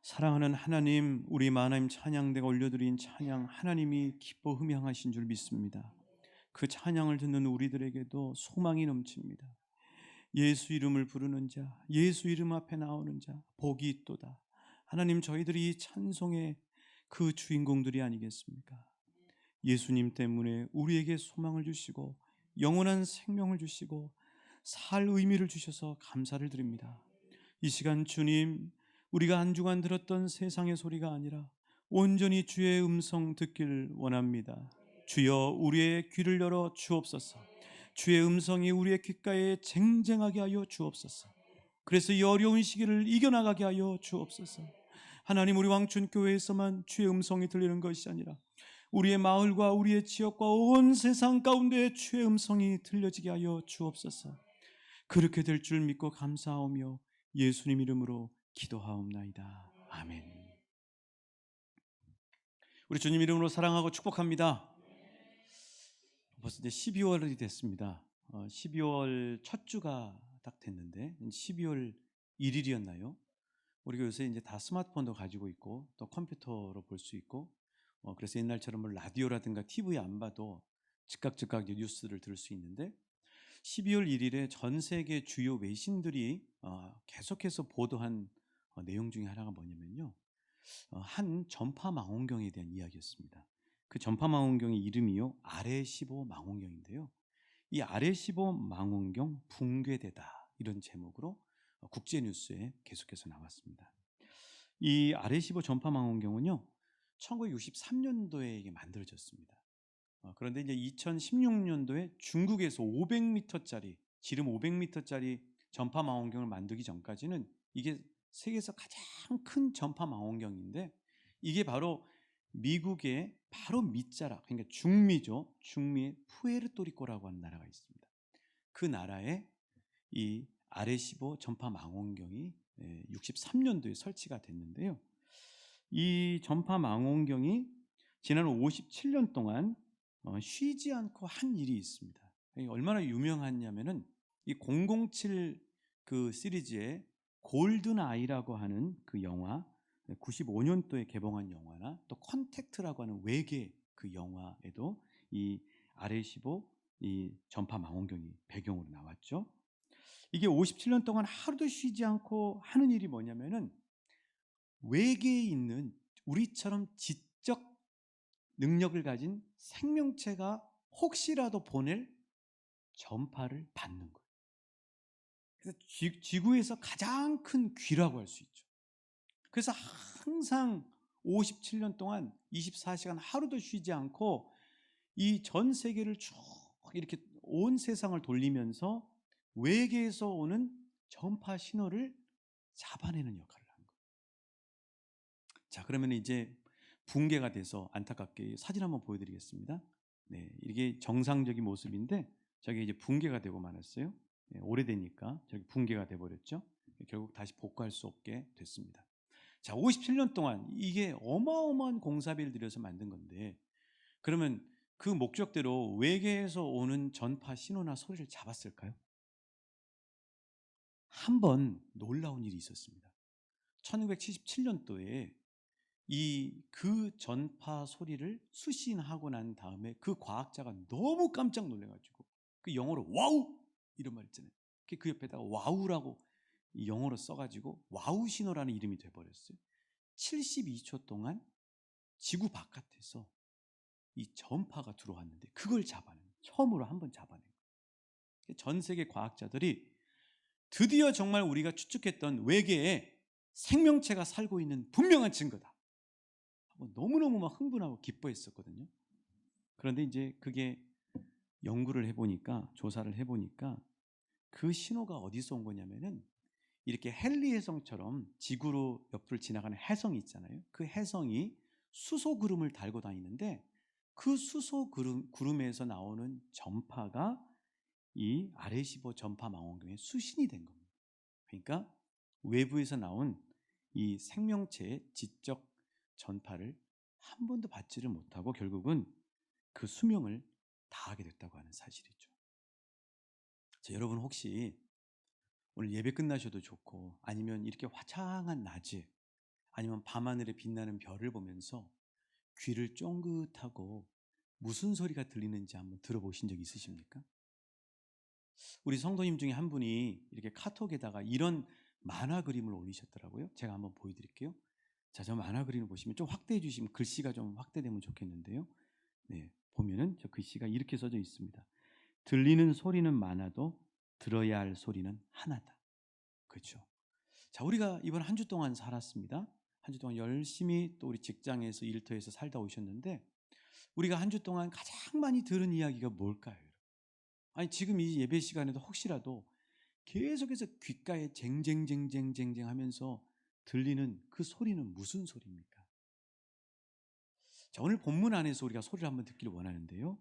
사랑하는 하나님, 우리 하나님 찬양대가 올려드린 찬양 하나님이 기뻐 흠양하신 줄 믿습니다. 그 찬양을 듣는 우리들에게도 소망이 넘칩니다. 예수 이름을 부르는 자, 예수 이름 앞에 나오는 자 복이 있도다. 하나님, 저희들이 이 찬송의 그 주인공들이 아니겠습니까? 예수님 때문에 우리에게 소망을 주시고 영원한 생명을 주시고 살 의미를 주셔서 감사를 드립니다. 이 시간 주님, 우리가 한 주간 들었던 세상의 소리가 아니라 온전히 주의 음성 듣기를 원합니다. 주여, 우리의 귀를 열어 주옵소서. 주의 음성이 우리의 귓가에 쟁쟁하게 하여 주옵소서. 그래서 이 어려운 시기를 이겨나가게 하여 주옵소서. 하나님, 우리 왕춘교회에서만 주의 음성이 들리는 것이 아니라 우리의 마을과 우리의 지역과 온 세상 가운데 주의 음성이 들려지게 하여 주옵소서. 그렇게 될 줄 믿고 감사하오며 예수님 이름으로 기도하옵나이다. 아멘. 우리 주님 이름으로 사랑하고 축복합니다. 벌써 이제 12월이 됐습니다. 12월 첫 주가 딱 됐는데 12월 1일이었나요? 우리가 요새 이제 다 스마트폰도 가지고 있고 또 컴퓨터로 볼 수 있고, 그래서 옛날처럼 뭐 라디오라든가 TV에 안 봐도 즉각 뉴스를 들을 수 있는데, 12월 1일에 전 세계 주요 외신들이 계속해서 보도한 내용 중에 하나가 뭐냐면요, 한 전파 망원경에 대한 이야기였습니다. 그 전파 망원경의 이름이요, 아레시보 망원경인데요, 이 아레시보 망원경 붕괴되다, 이런 제목으로 국제 뉴스에 계속해서 나왔습니다. 이 아레시보 전파 망원경은요, 1963년도에 이게 만들어졌습니다. 그런데 이제 2016년도에 중국에서 500m짜리, 지름 500m짜리 전파 망원경을 만들기 전까지는 이게 세계에서 가장 큰 전파 망원경인데, 이게 바로 미국의 바로 밑자락, 그러니까 중미죠. 중미의 푸에르토리코라고 하는 나라가 있습니다. 그 나라에 이 아레시보 전파 망원경이 63년도에 설치가 됐는데요. 이 전파 망원경이 지난 57년 동안 쉬지 않고 한 일이 있습니다. 얼마나 유명하냐면은 이 007 그 시리즈의 골든 아이라고 하는 그 영화, 95년도에 개봉한 영화나 또 컨택트라고 하는 외계 그 영화에도 이 아레시보 이 전파 망원경이 배경으로 나왔죠. 이게 57년 동안 하루도 쉬지 않고 하는 일이 뭐냐면은, 외계에 있는 우리처럼 지적 능력을 가진 생명체가 혹시라도 보낼 전파를 받는 거예요. 그래서 지구에서 가장 큰 귀라고 할 수 있죠. 그래서 항상 57년 동안 24시간 하루도 쉬지 않고 이 전 세계를 쭉 이렇게 온 세상을 돌리면서 외계에서 오는 전파 신호를 잡아내는 역할을 한 거예요. 자, 그러면 이제 붕괴가 돼서 안타깝게 사진 한번 보여드리겠습니다. 네, 이게 정상적인 모습인데 저게 이제 붕괴가 되고 말았어요. 네, 오래되니까 저기 붕괴가 돼버렸죠. 결국 다시 복구할 수 없게 됐습니다. 자, 57년 동안 이게 어마어마한 공사비를 들여서 만든 건데, 그러면 그 목적대로 외계에서 오는 전파 신호나 소리를 잡았을까요? 한 번 놀라운 일이 있었습니다. 1977년도에 이 그 전파 소리를 수신하고 난 다음에 그 과학자가 너무 깜짝 놀래가지고, 그 영어로 와우 이런 말 있잖아요. 그 옆에다가 와우라고 영어로 써가지고 와우 신호라는 이름이 돼버렸어요. 72초 동안 지구 바깥에서 이 전파가 들어왔는데 그걸 잡아낸, 처음으로 한번 잡아낸 거예요. 전 세계 과학자들이 드디어 정말 우리가 추측했던 외계에 생명체가 살고 있는 분명한 증거다, 너무너무 막 흥분하고 기뻐했었거든요. 그런데 이제 그게 연구를 해보니까, 조사를 해보니까 그 신호가 어디서 온 거냐면은, 이렇게 헨리 해성처럼 지구로 옆을 지나가는 해성이 있잖아요. 그 해성이 수소 구름을 달고 다니는데 그 수소 구름에서 나오는 전파가 이 아레시보 전파 망원경에 수신이 된 겁니다. 그러니까 외부에서 나온 이 생명체의 지적 전파를 한 번도 받지를 못하고 결국은 그 수명을 다하게 됐다고 하는 사실이죠. 자, 여러분 혹시 오늘 예배 끝나셔도 좋고 아니면 이렇게 화창한 낮에 아니면 밤하늘에 빛나는 별을 보면서 귀를 쫑긋하고 무슨 소리가 들리는지 한번 들어보신 적 있으십니까? 우리 성도님 중에 한 분이 이렇게 카톡에다가 이런 만화 그림을 올리셨더라고요. 제가 한번 보여드릴게요. 자, 저 만화 그림을 보시면 좀 확대해 주시면 글씨가 좀 확대되면 좋겠는데요. 네, 보면은 저 글씨가 이렇게 써져 있습니다. 들리는 소리는 많아도 들어야 할 소리는 하나다. 그렇죠. 자, 우리가 이번 한 주 동안 살았습니다. 한 주 동안 열심히 또 우리 직장에서 일터에서 살다 오셨는데 우리가 한 주 동안 가장 많이 들은 이야기가 뭘까요? 아니 지금 이 예배 시간에도 혹시라도 계속해서 귓가에 쟁쟁쟁쟁쟁쟁 하면서 들리는 그 소리는 무슨 소리입니까? 자, 오늘 본문 안에서 우리가 소리를 한번 듣기를 원하는데요.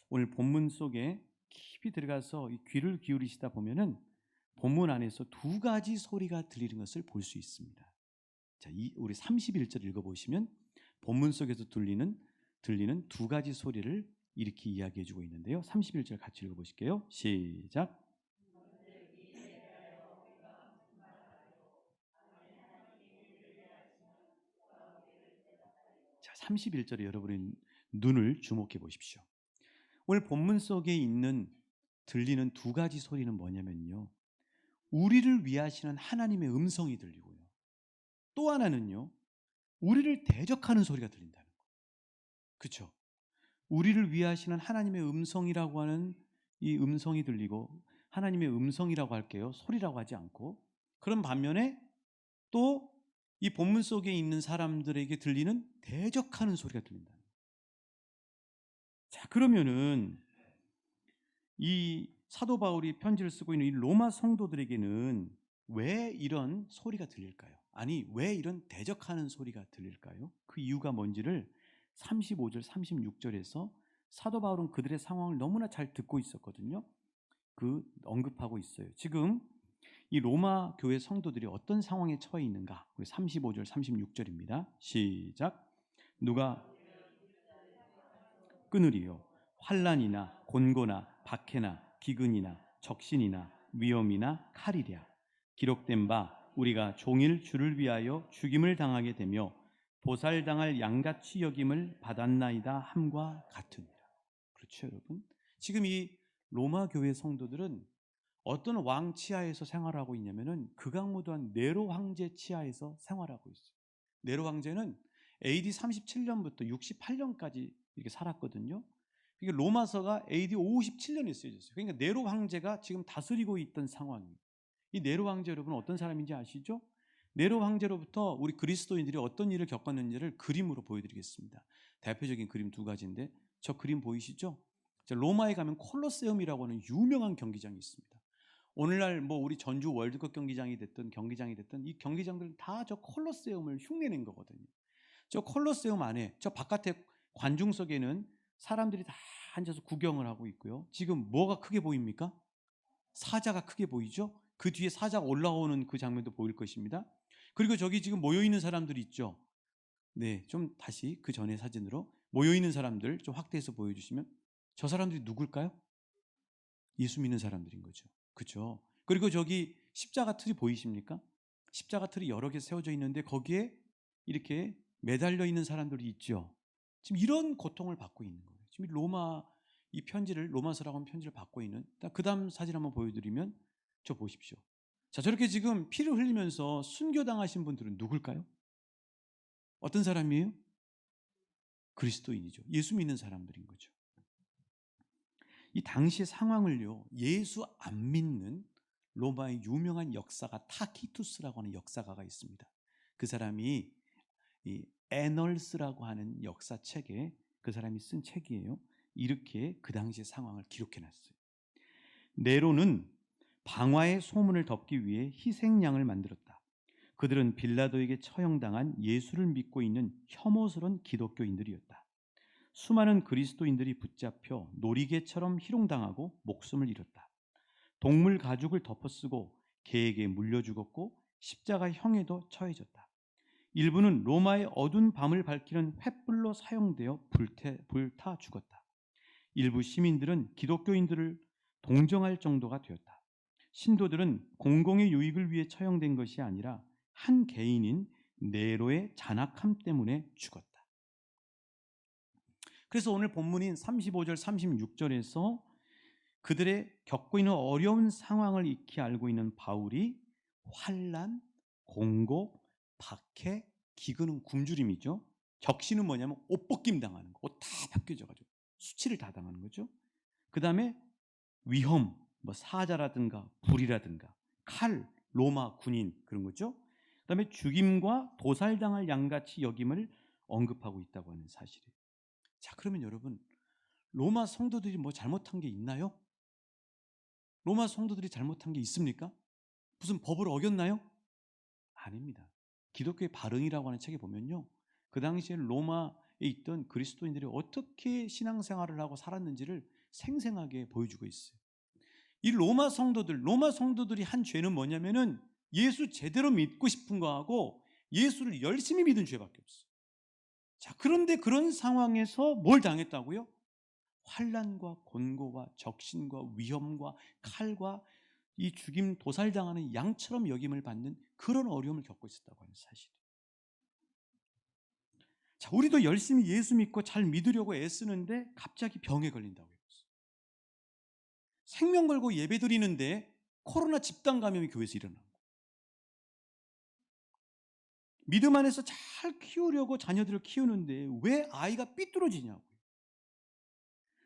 오늘 본문 속에 깊이 들어가서 이 귀를 기울이시다 보면은 본문 안에서 두 가지 소리가 들리는 것을 볼 수 있습니다. 자, 우리 31절 읽어보시면 본문 속에서 들리는 두 가지 소리를 이렇게 이야기해 주고 있는데요. 31절 같이 읽어보실게요. 시작. 자, 31절에 여러분의 눈을 주목해 보십시오. 오늘 본문 속에 있는 들리는 두 가지 소리는 뭐냐면요. 우리를 위하시는 하나님의 음성이 들리고요. 또 하나는요. 우리를 대적하는 소리가 들린다는 거예요. 그렇죠? 우리를 위하시는 하나님의 음성이라고 하는 이 음성이 들리고 하나님의 음성이라고 할게요. 소리라고 하지 않고 그런 반면에 또 이 본문 속에 있는 사람들에게 들리는 대적하는 소리가 들린다. 자, 그러면은 이 사도 바울이 편지를 쓰고 있는 이 로마 성도들에게는 왜 이런 소리가 들릴까요? 아니, 왜 이런 대적하는 소리가 들릴까요? 그 이유가 뭔지를 35절, 36절에서 사도 바울은 그들의 상황을 너무나 잘 듣고 있었거든요. 그 언급하고 있어요. 지금 이 로마 교회 성도들이 어떤 상황에 처해 있는가? 우리 35절, 36절입니다. 시작. 누가 끊으리요? 환난이나 곤고나 박해나 기근이나 적신이나 위험이나 칼이랴. 기록된 바 우리가 종일 주를 위하여 죽임을 당하게 되며 보살당할 양같이 여김을 받았나이다 함과 같으니라. 그렇죠, 여러분? 지금 이 로마 교회 성도들은 어떤 왕 치하에서 생활하고 있냐면은 극악무도한 네로 황제 치하에서 생활하고 있어요. 네로 황제는 AD 37년부터 68년까지 이렇게 살았거든요. 이게 로마서가 AD 57년에 쓰여졌어요. 그러니까 네로 황제가 지금 다스리고 있던 상황이에요. 이 네로 황제 여러분 어떤 사람인지 아시죠? 네로 황제로부터 우리 그리스도인들이 어떤 일을 겪었는지를 그림으로 보여드리겠습니다. 대표적인 그림 두 가지인데 저 그림 보이시죠? 로마에 가면 콜로세움이라고 하는 유명한 경기장이 있습니다. 오늘날 뭐 우리 전주 월드컵 경기장이 됐든 경기장이 됐든 이 경기장들은 다 저 콜로세움을 흉내낸 거거든요. 저 콜로세움 안에 저 바깥에 관중석에는 사람들이 다 앉아서 구경을 하고 있고요. 지금 뭐가 크게 보입니까? 사자가 크게 보이죠? 그 뒤에 사자가 올라오는 그 장면도 보일 것입니다. 그리고 저기 지금 모여 있는 사람들이 있죠. 네, 좀 다시 그 전에 사진으로 모여 있는 사람들 좀 확대해서 보여주시면 저 사람들이 누굴까요? 예수 믿는 사람들인 거죠. 그렇죠? 그리고 저기 십자가 틀이 보이십니까? 십자가 틀이 여러 개 세워져 있는데 거기에 이렇게 매달려 있는 사람들이 있죠. 지금 이런 고통을 받고 있는 거예요. 지금 이 편지를 로마서라고 하는 편지를 받고 있는. 그다음 사진 한번 보여드리면 저 보십시오. 자, 저렇게 지금 피를 흘리면서 순교당하신 분들은 누굴까요? 어떤 사람이에요? 그리스도인이죠. 예수 믿는 사람들인 거죠. 이 당시의 상황을요, 예수 안 믿는 로마의 유명한 역사가 타키투스라고 하는 역사가가 있습니다. 그 사람이 이 애널스라고 하는 역사책에 그 사람이 쓴 책이에요. 이렇게 그 당시의 상황을 기록해놨어요. 네로는 방화의 소문을 덮기 위해 희생양을 만들었다. 그들은 빌라도에게 처형당한 예수를 믿고 있는 혐오스러운 기독교인들이었다. 수많은 그리스도인들이 붙잡혀 놀이개처럼 희롱당하고 목숨을 잃었다. 동물 가죽을 덮어쓰고 개에게 물려 죽었고 십자가형에도 처해졌다. 일부는 로마의 어두운 밤을 밝히는 횃불로 사용되어 불타 죽었다. 일부 시민들은 기독교인들을 동정할 정도가 되었다. 신도들은 공공의 유익을 위해 처형된 것이 아니라 한 개인인 네로의 잔악함 때문에 죽었다. 그래서 오늘 본문인 35절 36절에서 그들의 겪고 있는 어려운 상황을 익히 알고 있는 바울이 환난, 공고, 박해, 기근은 굶주림이죠. 격신은 뭐냐면 옷 벗김 당하는 거. 옷 다 벗겨져 가지고 수치를 다 당하는 거죠. 그다음에 위험, 뭐 사자라든가 불이라든가 칼, 로마 군인 그런 거죠. 그다음에 죽임과 도살당할 양같이 여김을 언급하고 있다고 하는 사실이에요. 자, 그러면 여러분, 로마 성도들이 뭐 잘못한 게 있나요? 로마 성도들이 잘못한 게 있습니까? 무슨 법을 어겼나요? 아닙니다. 기독교의 발응이라고 하는 책에 보면요, 그 당시에 로마에 있던 그리스도인들이 어떻게 신앙생활을 하고 살았는지를 생생하게 보여주고 있어요. 이 로마 성도들이 한 죄는 뭐냐면은 예수 제대로 믿고 싶은 거하고 예수를 열심히 믿은 죄밖에 없어요. 자, 그런데 그런 상황에서 뭘 당했다고요? 환난과 곤고와 적신과 위험과 칼과 이 죽임 도살당하는 양처럼 여김을 받는 그런 어려움을 겪고 있었다고 하는 사실이에요. 자, 우리도 열심히 예수 믿고 잘 믿으려고 애쓰는데 갑자기 병에 걸린다고 했어요. 생명 걸고 예배 드리는데 코로나 집단 감염이 교회에서 일어나고, 믿음 안에서 잘 키우려고 자녀들을 키우는데 왜 아이가 삐뚤어지냐고요.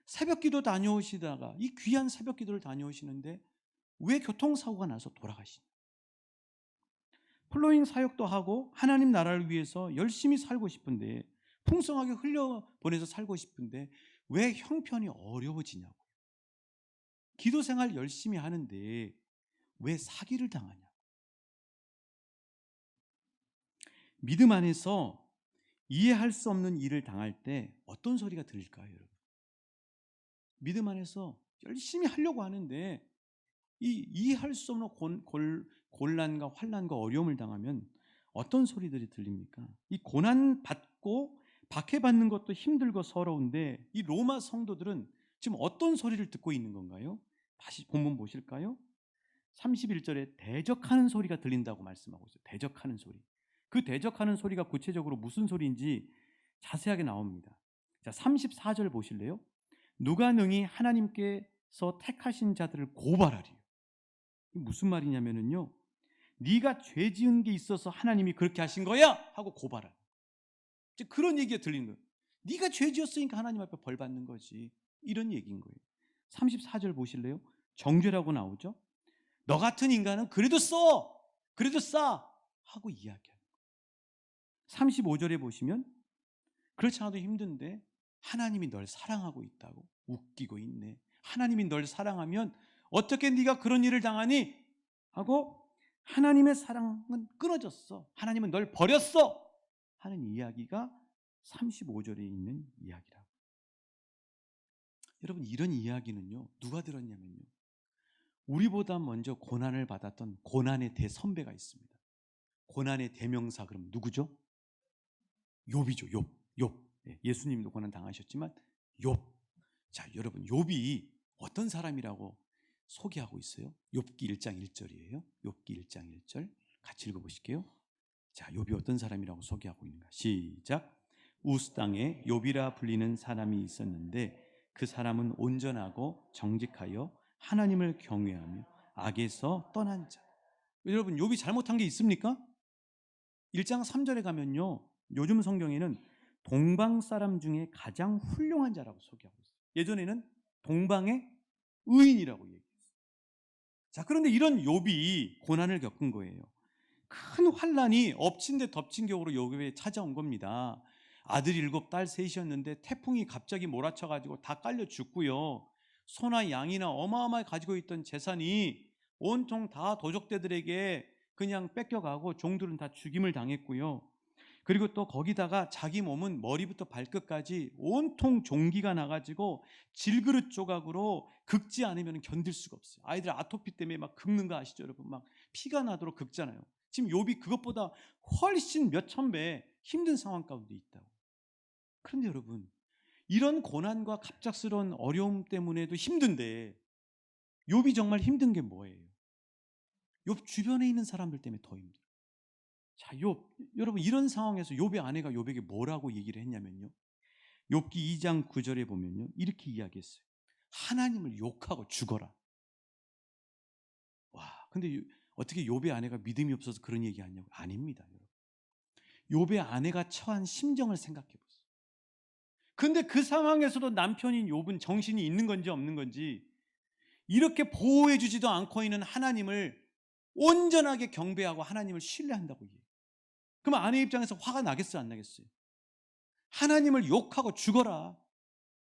새벽 기도 다녀오시다가 이 귀한 새벽 기도를 다녀오시는데 왜 교통사고가 나서 돌아가시냐. 플로잉 사역도 하고 하나님 나라를 위해서 열심히 살고 싶은데, 풍성하게 흘려보내서 살고 싶은데 왜 형편이 어려워지냐고요. 기도 생활 열심히 하는데 왜 사기를 당하냐. 믿음 안에서 이해할 수 없는 일을 당할 때 어떤 소리가 들릴까요, 여러분? 믿음 안에서 열심히 하려고 하는데 이 이해할 수 없는 곤란과 환난과 어려움을 당하면 어떤 소리들이 들립니까? 이 고난 받고 박해받는 것도 힘들고 서러운데 이 로마 성도들은 지금 어떤 소리를 듣고 있는 건가요? 다시 본문 보실까요? 31절에 대적하는 소리가 들린다고 말씀하고 있어요. 대적하는 소리. 그 대적하는 소리가 구체적으로 무슨 소리인지 자세하게 나옵니다. 자, 34절 보실래요? 누가 능히 하나님께서 택하신 자들을 고발하리요. 무슨 말이냐면요, 네가 죄 지은 게 있어서 하나님이 그렇게 하신 거야 하고 고발하는, 그런 얘기가 들리는 거예요. 네가 죄 지었으니까 하나님 앞에 벌 받는 거지, 이런 얘기인 거예요. 34절 보실래요? 정죄라고 나오죠. 너 같은 인간은 그래도 싸 하고 이야기하는 거예요. 35절에 보시면 그렇지 않아도 힘든데 하나님이 널 사랑하고 있다고 웃기고 있네. 하나님이 널 사랑하면 어떻게 네가 그런 일을 당하니? 하고 하나님의 사랑은 끊어졌어. 하나님은 널 버렸어. 하는 이야기가 35절에 있는 이야기라고. 여러분, 이런 이야기는요, 누가 들었냐면요, 우리보다 먼저 고난을 받았던 고난의 대선배가 있습니다. 고난의 대명사, 그럼 누구죠? 욥이죠. 욥. 예수님도 고난 당하셨지만 욥. 자, 여러분, 욥이 어떤 사람이라고 소개하고 있어요? 욥기 1장 1절이에요. 욥기 1장 1절 같이 읽어보실게요. 자, 욥이 어떤 사람이라고 소개하고 있는가? 시작. 우스 땅에 욥이라 불리는 사람이 있었는데 그 사람은 온전하고 정직하여 하나님을 경외하며 악에서 떠난 자. 여러분, 욥이 잘못한 게 있습니까? 1장 3절에 가면요, 요즘 성경에는 동방 사람 중에 가장 훌륭한 자라고 소개하고 있어요. 예전에는 동방의 의인이라고 얘기했어요. 자, 그런데 이런 욥이 고난을 겪은 거예요. 큰 환난이 엎친 데 덮친 격으로 욥에게 찾아온 겁니다. 아들 7, 딸 3이었는데 태풍이 갑자기 몰아쳐가지고 다 깔려 죽고요. 소나 양이나 어마어마하게 가지고 있던 재산이 온통 다 도적대들에게 그냥 뺏겨가고 종들은 다 죽임을 당했고요. 그리고 또 거기다가 자기 몸은 머리부터 발끝까지 온통 종기가 나가지고 질그릇 조각으로 긁지 않으면 견딜 수가 없어요. 아이들 아토피 때문에 막 긁는 거 아시죠, 여러분? 막 피가 나도록 긁잖아요. 지금 욥이 그것보다 훨씬 몇천 배 힘든 상황 가운데 있다고. 그런데 여러분, 이런 고난과 갑작스러운 어려움 때문에도 힘든데 욥이 정말 힘든 게 뭐예요? 욥 주변에 있는 사람들 때문에 더 힘들어요. 자, 여러분 이런 상황에서 욥의 아내가 욥에게 뭐라고 얘기를 했냐면요. 욥기 2장 9절에 보면요. 이렇게 이야기했어요. 하나님을 욕하고 죽어라. 와, 근데 어떻게 욥의 아내가 믿음이 없어서 그런 얘기하냐고? 아닙니다, 여러분. 욥의 아내가 처한 심정을 생각해 보세요. 근데 그 상황에서도 남편인 욥은 정신이 있는 건지 없는 건지 이렇게 보호해 주지도 않고 있는 하나님을 온전하게 경배하고 하나님을 신뢰한다고 얘기해요. 그럼 아내 입장에서 화가 나겠어요, 안 나겠어요? 하나님을 욕하고 죽어라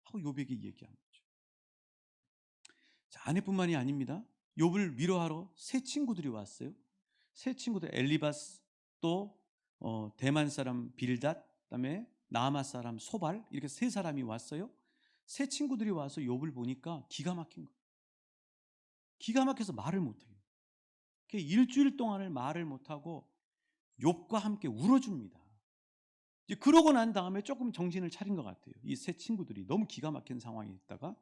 하고 욥에게 얘기한 거죠. 자, 아내뿐만이 아닙니다. 욥을 위로하러 세 친구들이 왔어요. 세 친구들 엘리바스, 또 대만 사람 빌닷, 그다음에 나아마 사람 소발, 이렇게 세 사람이 왔어요. 세 친구들이 와서 욥을 보니까 기가 막힌 거예요. 기가 막혀서 말을 못해요. 일주일 동안을 말을 못하고 욥과 함께 울어줍니다. 이제 그러고 난 다음에 조금 정신을 차린 것 같아요. 이 세 친구들이 너무 기가 막힌 상황에 있다가,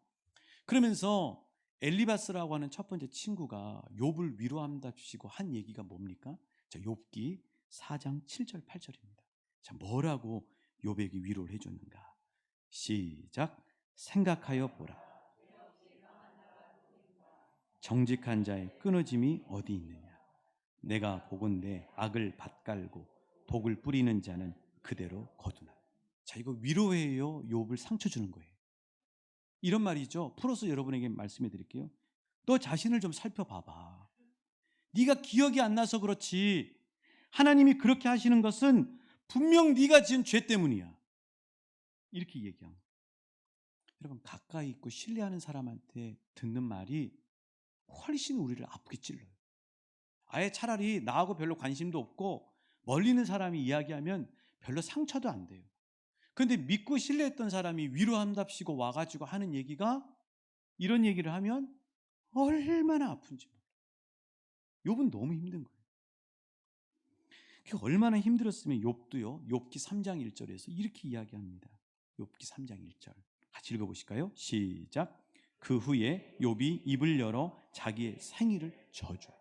그러면서 엘리바스라고 하는 첫 번째 친구가 욥을 위로한답시고 한 얘기가 뭡니까? 자, 욥기 4장 7절 8절입니다. 자, 뭐라고 욥에게 위로를 해줬는가? 시작. 생각하여 보라. 정직한 자의 끊어짐이 어디 있느냐? 내가 보건대 악을 밭갈고 독을 뿌리는 자는 그대로 거두나. 자, 이거 위로해요, 욥을 상처 주는 거예요. 이런 말이죠. 풀어서 여러분에게 말씀해 드릴게요. 너 자신을 좀 살펴봐봐. 네가 기억이 안 나서 그렇지, 하나님이 그렇게 하시는 것은 분명 네가 지은 죄 때문이야. 이렇게 얘기합니다. 여러분, 가까이 있고 신뢰하는 사람한테 듣는 말이 훨씬 우리를 아프게 찔러요. 아예 차라리 나하고 별로 관심도 없고 멀리 있는 사람이 이야기하면 별로 상처도 안 돼요. 그런데 믿고 신뢰했던 사람이 위로한답시고 와가지고 하는 얘기가, 이런 얘기를 하면 얼마나 아픈지 몰라요. 욥은 너무 힘든 거예요. 얼마나 힘들었으면 욥도요. 욥기 3장 1절에서 이렇게 이야기합니다. 욥기 3장 1절 같이 읽어보실까요? 시작. 그 후에 욥이 입을 열어 자기의 생일을 저주해.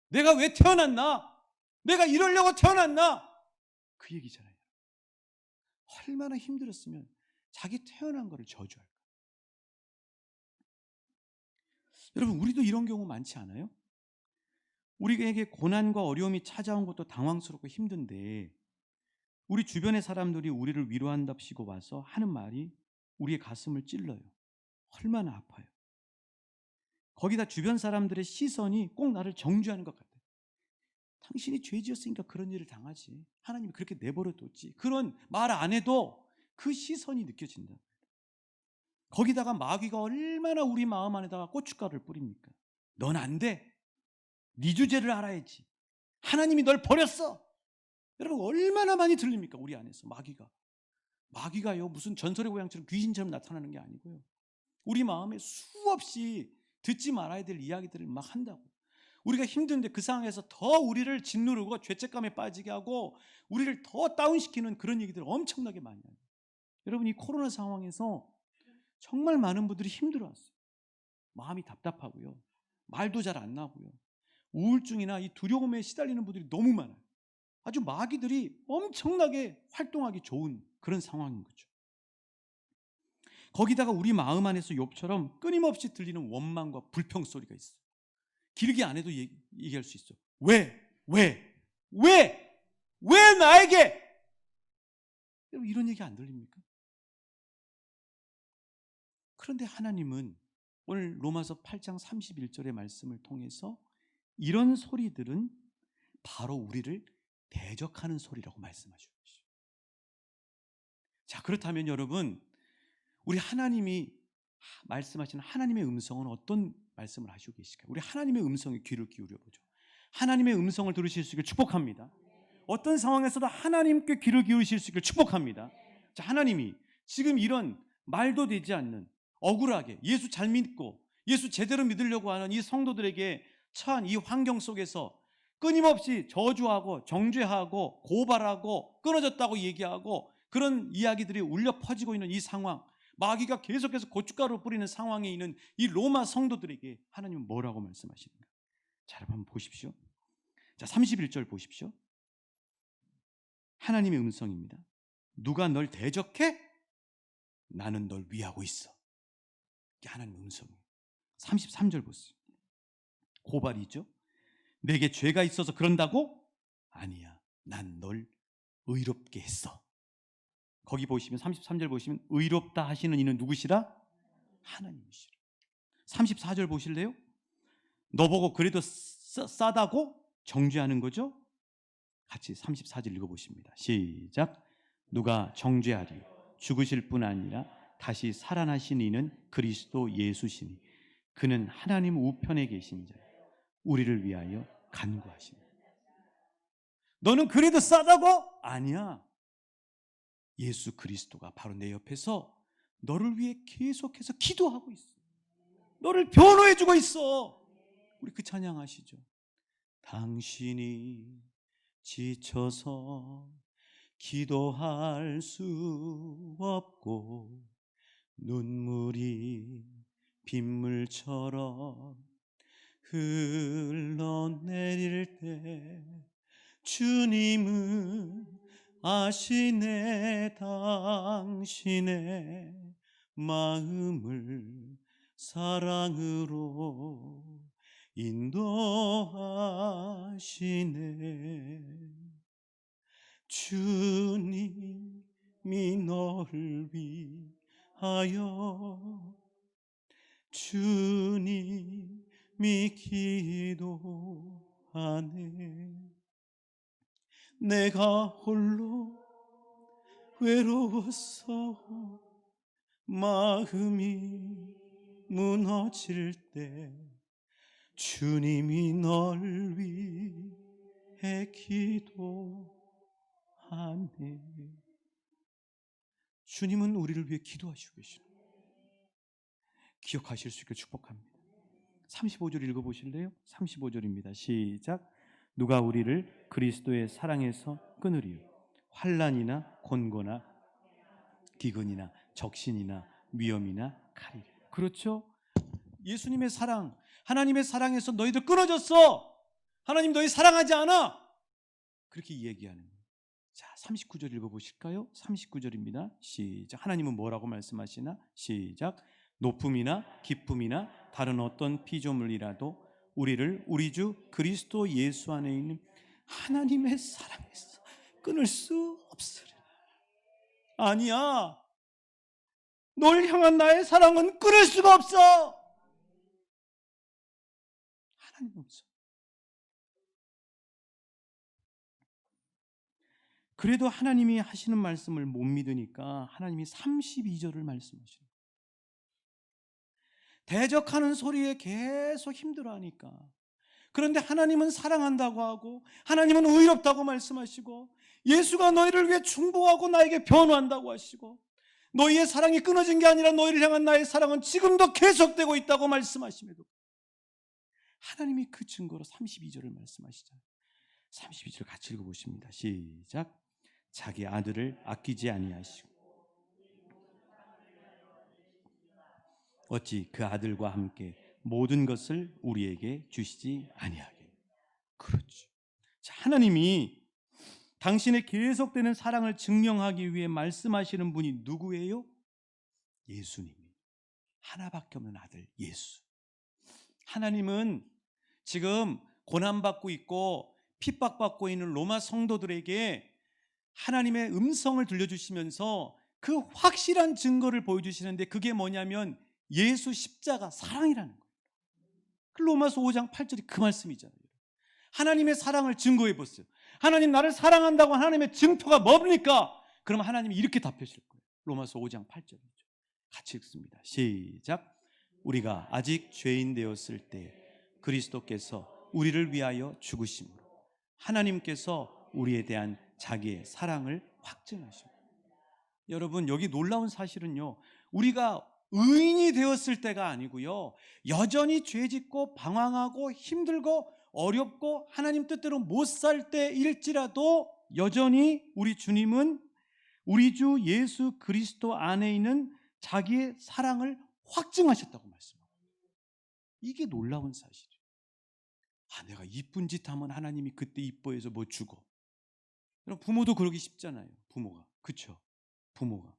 내가 왜 태어났나? 내가 이러려고 태어났나? 그 얘기잖아요. 얼마나 힘들었으면 자기 태어난 거를 저주할까? 여러분, 우리도 이런 경우 많지 않아요? 우리에게 고난과 어려움이 찾아온 것도 당황스럽고 힘든데 우리 주변의 사람들이 우리를 위로한답시고 와서 하는 말이 우리의 가슴을 찔러요. 얼마나 아파요. 거기다 주변 사람들의 시선이 꼭 나를 정죄하는 것 같아요. 당신이 죄 지었으니까 그런 일을 당하지, 하나님이 그렇게 내버려 뒀지, 그런 말 안 해도 그 시선이 느껴진다. 거기다가 마귀가 얼마나 우리 마음 안에다가 고춧가루를 뿌립니까? 넌 안 돼. 네 주제를 알아야지. 하나님이 널 버렸어. 여러분, 얼마나 많이 들립니까? 우리 안에서 마귀가요 무슨 전설의 고향처럼 귀신처럼 나타나는 게 아니고요, 우리 마음에 수없이 듣지 말아야 될 이야기들을 막 한다고. 우리가 힘든데 그 상황에서 더 우리를 짓누르고 죄책감에 빠지게 하고 우리를 더 다운시키는 그런 얘기들을 엄청나게 많이 해요. 여러분, 이 코로나 상황에서 정말 많은 분들이 힘들어왔어요. 마음이 답답하고요, 말도 잘 안 나고요, 우울증이나 이 두려움에 시달리는 분들이 너무 많아요. 아주 마귀들이 엄청나게 활동하기 좋은 그런 상황인 거죠. 거기다가 우리 마음 안에서 욥처럼 끊임없이 들리는 원망과 불평 소리가 있어요. 길게 안 해도 얘기할 수 있어. 왜 나에게? 여러분, 이런 얘기 안 들립니까? 그런데 하나님은 오늘 로마서 8장 31절의 말씀을 통해서 이런 소리들은 바로 우리를 대적하는 소리라고 말씀하시고 계시죠. 자, 그렇다면 여러분, 우리 하나님이 말씀하시는 하나님의 음성은 어떤 말씀을 하시고 계실까요? 우리 하나님의 음성에 귀를 기울여 보죠. 하나님의 음성을 들으실 수 있길 축복합니다. 어떤 상황에서도 하나님께 귀를 기울이실 수 있길 축복합니다. 자, 하나님이 지금 이런 말도 되지 않는, 억울하게 예수 잘 믿고 예수 제대로 믿으려고 하는 이 성도들에게 처한 이 환경 속에서 끊임없이 저주하고 정죄하고 고발하고 끊어졌다고 얘기하고 그런 이야기들이 울려 퍼지고 있는 이 상황, 마귀가 계속해서 고춧가루 뿌리는 상황에 있는 이 로마 성도들에게 하나님은 뭐라고 말씀하시는가? 자, 여러분 보십시오. 자, 31절 보십시오. 하나님의 음성입니다. 누가 널 대적해? 나는 널 위하고 있어. 이게 하나님의 음성이에요. 33절 보세요. 고발이죠. 내게 죄가 있어서 그런다고? 아니야. 난 널 의롭게 했어. 거기 보시면 33절 보시면 의롭다 하시는 이는 누구시라? 하나님이시라. 34절 보실래요? 너 보고 그래도 싸다고 정죄하는 거죠? 같이 34절 읽어보십니다. 시작. 누가 정죄하리요? 죽으실 뿐 아니라 다시 살아나신 이는 그리스도 예수시니 그는 하나님 우편에 계신 자 우리를 위하여 간구하시니. 너는 그래도 싸다고? 아니야. 예수 그리스도가 바로 내 옆에서 너를 위해 계속해서 기도하고 있어. 너를 변호해주고 있어. 우리 그 찬양하시죠. 당신이 지쳐서 기도할 수 없고 눈물이 빗물처럼 흘러내릴 때 주님은 아시네 당신의 마음을 사랑으로 인도하시네. 주님이 너를 위하여 주님이 기도하네. 내가 홀로 외로워서 마음이 무너질 때 주님이 널 위해 기도하네. 주님은 우리를 위해 기도하시고 계시는 거예요. 기억하실 수 있게 축복합니다. 35절 읽어보실래요? 35절입니다. 시작. 누가 우리를 그리스도의 사랑에서 끊으리요? 환난이나 곤고나 기근이나 적신이나 위험이나 칼이라. 그렇죠? 예수님의 사랑, 하나님의 사랑에서 너희들 끊어졌어. 하나님 너희 사랑하지 않아. 그렇게 얘기하는 거예요. 자, 39절 읽어보실까요? 39절입니다. 시작. 하나님은 뭐라고 말씀하시나? 시작. 높음이나 기쁨이나 다른 어떤 피조물이라도 우리를 우리 주 그리스도 예수 안에 있는 하나님의 사랑에서 끊을 수 없으리라. 아니야. 널 향한 나의 사랑은 끊을 수가 없어. 하나님 없어. 그래도 하나님이 하시는 말씀을 못 믿으니까 하나님이 32절을 말씀하시는 거예요. 대적하는 소리에 계속 힘들어하니까. 그런데 하나님은 사랑한다고 하고 하나님은 의롭다고 말씀하시고 예수가 너희를 위해 충복하고 나에게 변호한다고 하시고 너희의 사랑이 끊어진 게 아니라 너희를 향한 나의 사랑은 지금도 계속되고 있다고 말씀하심에도 하나님이 그 증거로 32절을 말씀하시잖아요. 32절 같이 읽어보십니다. 시작. 자기 아들을 아끼지 아니하시고 어찌 그 아들과 함께 모든 것을 우리에게 주시지 아니하겠느냐. 그렇죠. 자, 하나님이 당신의 계속되는 사랑을 증명하기 위해 말씀하시는 분이 누구예요? 예수님. 하나밖에 없는 아들 예수. 하나님은 지금 고난받고 있고 핍박받고 있는 로마 성도들에게 하나님의 음성을 들려주시면서 그 확실한 증거를 보여주시는데 그게 뭐냐면 예수 십자가 사랑이라는 거예요. 로마서 5장 8절이 그 말씀이잖아요. 하나님의 사랑을 증거해 보세요. 하나님 나를 사랑한다고 하나님의 증표가 뭡니까? 그러면 하나님이 이렇게 답하실 거예요. 로마서 5장 8절이죠. 같이 읽습니다. 시작. 우리가 아직 죄인 되었을 때 그리스도께서 우리를 위하여 죽으심으로 하나님께서 우리에 대한 자기의 사랑을 확증하십니다. 여러분 여기 놀라운 사실은요, 우리가 의인이 되었을 때가 아니고요, 여전히 죄짓고 방황하고 힘들고 어렵고 하나님 뜻대로 못 살 때일지라도 여전히 우리 주님은 우리 주 예수 그리스도 안에 있는 자기의 사랑을 확증하셨다고 말씀합니다. 이게 놀라운 사실이에요. 내가 이쁜 짓 하면 하나님이 그때 이뻐해서 뭐 주고 여러분, 부모도 그러기 쉽잖아요. 부모가. 그렇죠? 부모가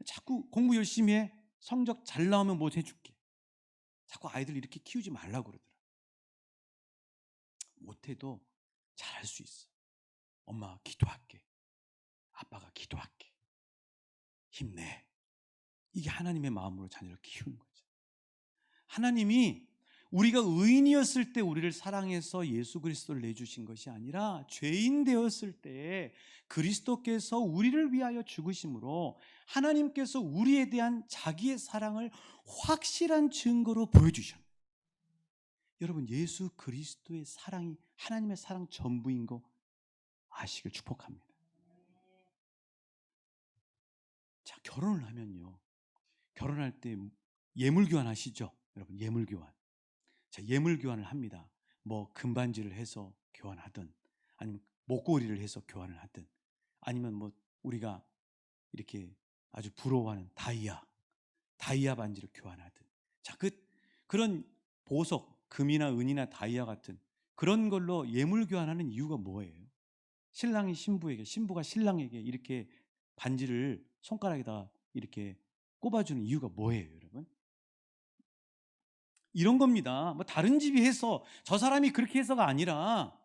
자꾸 공부 열심히 해. 성적 잘 나오면 뭐 해줄게. 자꾸 아이들 이렇게 키우지 말라고 그러더라. 못해도 잘할 수 있어. 엄마가 기도할게. 아빠가 기도할게. 힘내. 이게 하나님의 마음으로 자녀를 키우는 거죠. 하나님이 우리가 의인이었을 때 우리를 사랑해서 예수 그리스도를 내주신 것이 아니라 죄인 되었을 때 그리스도께서 우리를 위하여 죽으심으로 하나님께서 우리에 대한 자기의 사랑을 확실한 증거로 보여주셨어요. 여러분, 예수 그리스도의 사랑이 하나님의 사랑 전부인 거 아시길 축복합니다. 자, 결혼을 하면요, 결혼할 때 예물 교환하시죠? 여러분, 예물 교환. 자, 예물 교환을 합니다. 뭐 금반지를 해서 교환하든, 아니면 목걸이를 해서 교환을 하든, 아니면 뭐 우리가 이렇게 아주 부러워하는 다이아 반지를 교환하든. 자, 그런 보석, 금이나 은이나 다이아 같은 그런 걸로 예물 교환하는 이유가 뭐예요? 신랑이 신부에게, 신부가 신랑에게 이렇게 반지를 손가락에다 이렇게 꼽아주는 이유가 뭐예요, 여러분? 이런 겁니다. 뭐 다른 집이 해서, 저 사람이 그렇게 해서가 아니라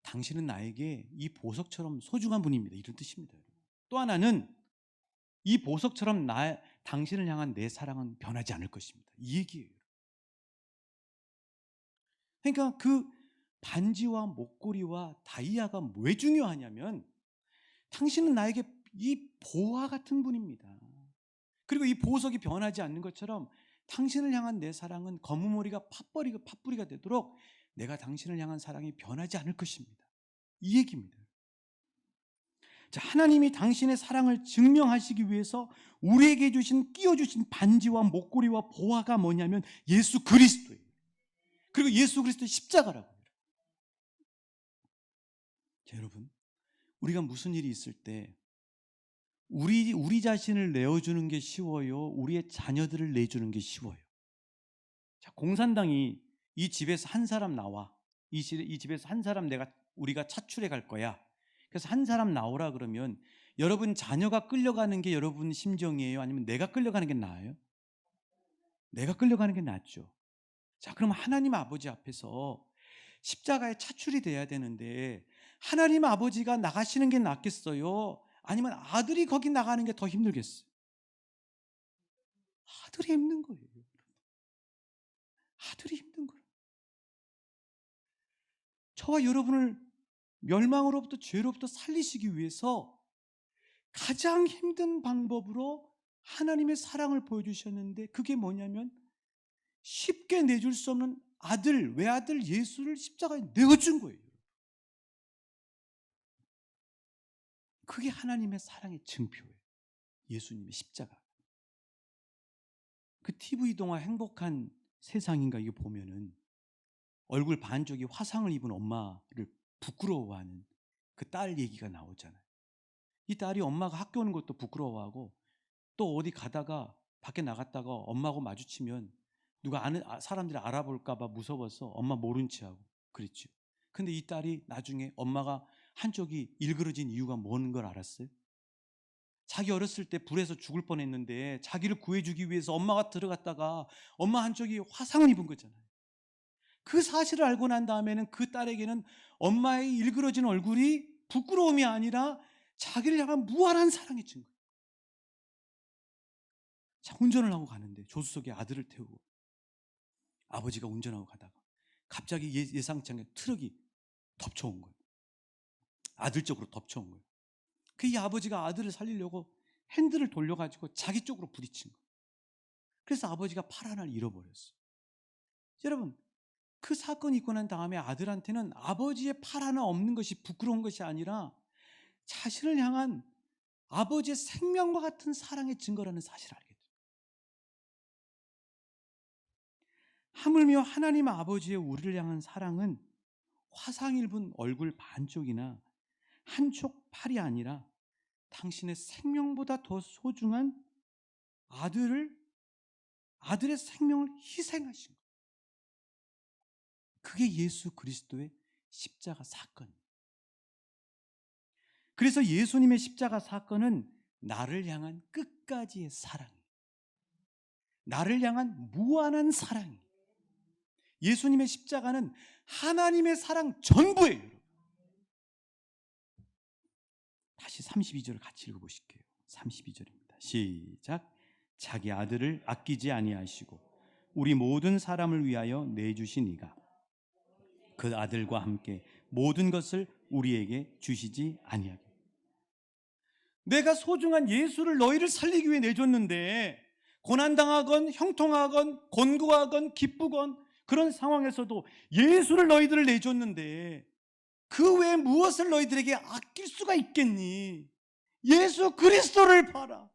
당신은 나에게 이 보석처럼 소중한 분입니다, 이런 뜻입니다. 또 하나는 이 보석처럼 당신을 향한 내 사랑은 변하지 않을 것입니다, 이 얘기예요. 그러니까 그 반지와 목걸이와 다이아가 왜 중요하냐면, 당신은 나에게 이 보화 같은 분입니다. 그리고 이 보석이 변하지 않는 것처럼 당신을 향한 내 사랑은 검은 머리가 팥뿌리가 되도록 내가 당신을 향한 사랑이 변하지 않을 것입니다, 이 얘기입니다. 자, 하나님이 당신의 사랑을 증명하시기 위해서 우리에게 끼워주신 반지와 목걸이와 보화가 뭐냐면 예수 그리스도예요. 그리고 예수 그리스도의 십자가라고 합니다. 자, 여러분, 우리가 무슨 일이 있을 때 우리 자신을 내어주는 게 쉬워요, 우리의 자녀들을 내주는 게 쉬워요? 자, 공산당이 이 집에서 한 사람 나와, 이 집에서 한 사람 우리가 차출해 갈 거야. 그래서 한 사람 나오라 그러면 여러분 자녀가 끌려가는 게 여러분 심정이에요? 아니면 내가 끌려가는 게 나아요? 내가 끌려가는 게 낫죠. 자, 그럼 하나님 아버지 앞에서 십자가에 차출이 돼야 되는데 하나님 아버지가 나가시는 게 낫겠어요? 아니면 아들이 거기 나가는 게 더 힘들겠어요? 아들이 힘든 거예요. 아들이 힘든 거예요. 저와 여러분을 멸망으로부터, 죄로부터 살리시기 위해서 가장 힘든 방법으로 하나님의 사랑을 보여주셨는데, 그게 뭐냐면 쉽게 내줄 수 없는 외아들 예수를 십자가에 내어준 거예요. 그게 하나님의 사랑의 증표예요, 예수님의 십자가. 그 TV 동화 행복한 세상인가 이거 보면은 얼굴 반쪽이 화상을 입은 엄마를 부끄러워하는 그 딸 얘기가 나오잖아요. 이 딸이 엄마가 학교 오는 것도 부끄러워하고, 또 어디 가다가 밖에 나갔다가 엄마하고 마주치면 누가 아는 사람들이 알아볼까 봐 무서워서 엄마 모른 체하고 그랬죠. 근데 이 딸이 나중에 엄마가 한쪽이 일그러진 이유가 뭔 걸 알았어요? 자기 어렸을 때 불에서 죽을 뻔했는데 자기를 구해주기 위해서 엄마가 들어갔다가 엄마 한쪽이 화상을 입은 거잖아요. 그 사실을 알고 난 다음에는 그 딸에게는 엄마의 일그러진 얼굴이 부끄러움이 아니라 자기를 향한 무한한 사랑의 증거. 자, 운전을 하고 가는데 조수석에 아들을 태우고 아버지가 운전하고 가다가 갑자기 예상치 않게 트럭이 덮쳐온 거예요. 아들 쪽으로 덮쳐온 거예요. 그 이 아버지가 아들을 살리려고 핸들을 돌려가지고 자기 쪽으로 부딪힌 거예요. 그래서 아버지가 팔 하나를 잃어버렸어요. 여러분, 그 사건이 있고 난 다음에 아들한테는 아버지의 팔 하나 없는 것이 부끄러운 것이 아니라 자신을 향한 아버지의 생명과 같은 사랑의 증거라는 사실을 알게 돼요. 하물며 하나님 아버지의 우리를 향한 사랑은 화상 입은 얼굴 반쪽이나 한쪽 팔이 아니라 당신의 생명보다 더 소중한 아들의 생명을 희생하신 거예요. 그게 예수 그리스도의 십자가 사건이에요. 그래서 예수님의 십자가 사건은 나를 향한 끝까지의 사랑, 나를 향한 무한한 사랑. 예수님의 십자가는 하나님의 사랑 전부예요. 다시 32절을 같이 읽어보실게요. 32절입니다. 시작. 자기 아들을 아끼지 아니하시고 우리 모든 사람을 위하여 내주신 이가 그 아들과 함께 모든 것을 우리에게 주시지 아니하게. 내가 소중한 예수를 너희를 살리기 위해 내줬는데 고난당하건 형통하건 곤고하건 기쁘건 그런 상황에서도 예수를 너희들을 내줬는데 그 외에 무엇을 너희들에게 아낄 수가 있겠니? 예수 그리스도를 봐라.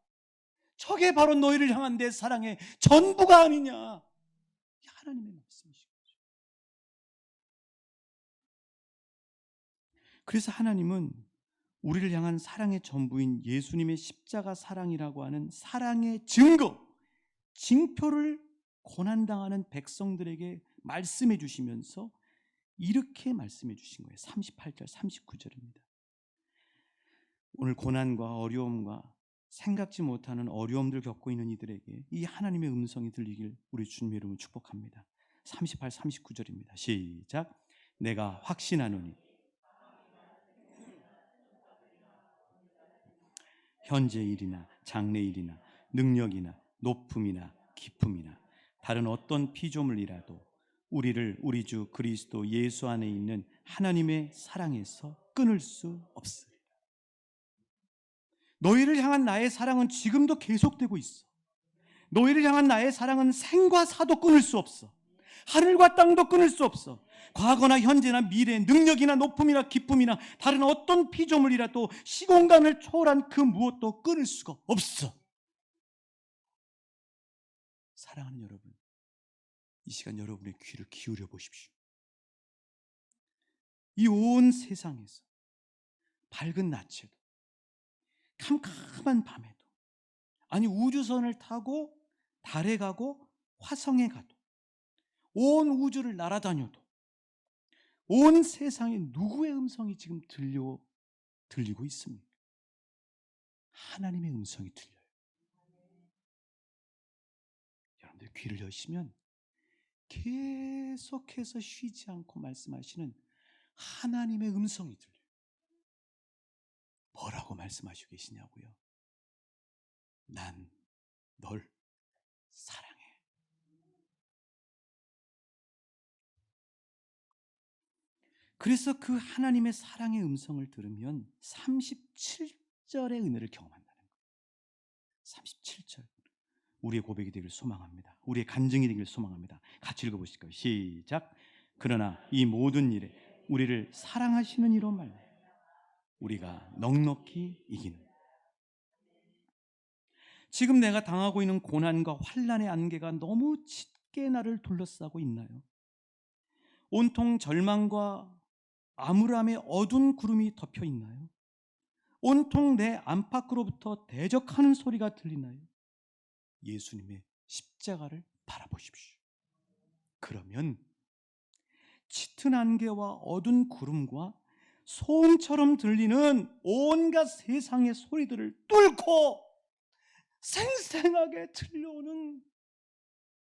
저게 바로 너희를 향한 내 사랑의 전부가 아니냐. 하나님의 말씀이시죠. 그래서 하나님은 우리를 향한 사랑의 전부인 예수님의 십자가 사랑이라고 하는 사랑의 증거, 징표를 고난당하는 백성들에게 말씀해 주시면서 이렇게 말씀해 주신 거예요. 38절 39절입니다. 오늘 고난과 어려움과 생각지 못하는 어려움들 겪고 있는 이들에게 이 하나님의 음성이 들리길 우리 주님의 이름으로 축복합니다. 38, 39절입니다. 시작. 내가 확신하노니 현재 일이나 장래 일이나 능력이나 높음이나 기쁨이나 다른 어떤 피조물이라도 우리를 우리 주 그리스도 예수 안에 있는 하나님의 사랑에서 끊을 수 없으리라. 너희를 향한 나의 사랑은 지금도 계속되고 있어. 너희를 향한 나의 사랑은 생과 사도 끊을 수 없어. 하늘과 땅도 끊을 수 없어. 과거나 현재나 미래, 능력이나 높음이나 기쁨이나 다른 어떤 피조물이라도 시공간을 초월한 그 무엇도 끊을 수가 없어. 사랑하는 여러분, 이 시간 여러분의 귀를 기울여 보십시오. 이 온 세상에서 밝은 낮에도 캄캄한 밤에도, 아니 우주선을 타고 달에 가고 화성에 가도, 온 우주를 날아다녀도 온 세상에 누구의 음성이 지금 들리고 있습니까? 하나님의 음성이 들려요. 여러분들 귀를 여시면 계속해서 쉬지 않고 말씀하시는 하나님의 음성이 들려요. 뭐라고 말씀하시고 계시냐고요? 난 널 사랑해. 그래서 그 하나님의 사랑의 음성을 들으면 37절의 은혜를 경험한다는 거예요. 37절. 우리의 고백이 되길 소망합니다. 우리의 간증이 되길 소망합니다. 같이 읽어보실까요? 시작. 그러나 이 모든 일에 우리를 사랑하시는 이로 말미암아 우리가 넉넉히 이기는. 지금 내가 당하고 있는 고난과 환난의 안개가 너무 짙게 나를 둘러싸고 있나요? 온통 절망과 암울함의 어두운 구름이 덮여 있나요? 온통 내 안팎으로부터 대적하는 소리가 들리나요? 예수님의 십자가를 바라보십시오. 그러면 짙은 안개와 어두운 구름과 소음처럼 들리는 온갖 세상의 소리들을 뚫고 생생하게 들려오는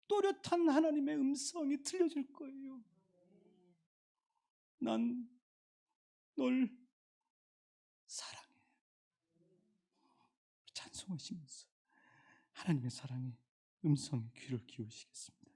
또렷한 하나님의 음성이 들려질 거예요. 난 널 사랑해. 찬송하시면서 하나님의 사랑의 음성에 귀를 기울이시겠습니다.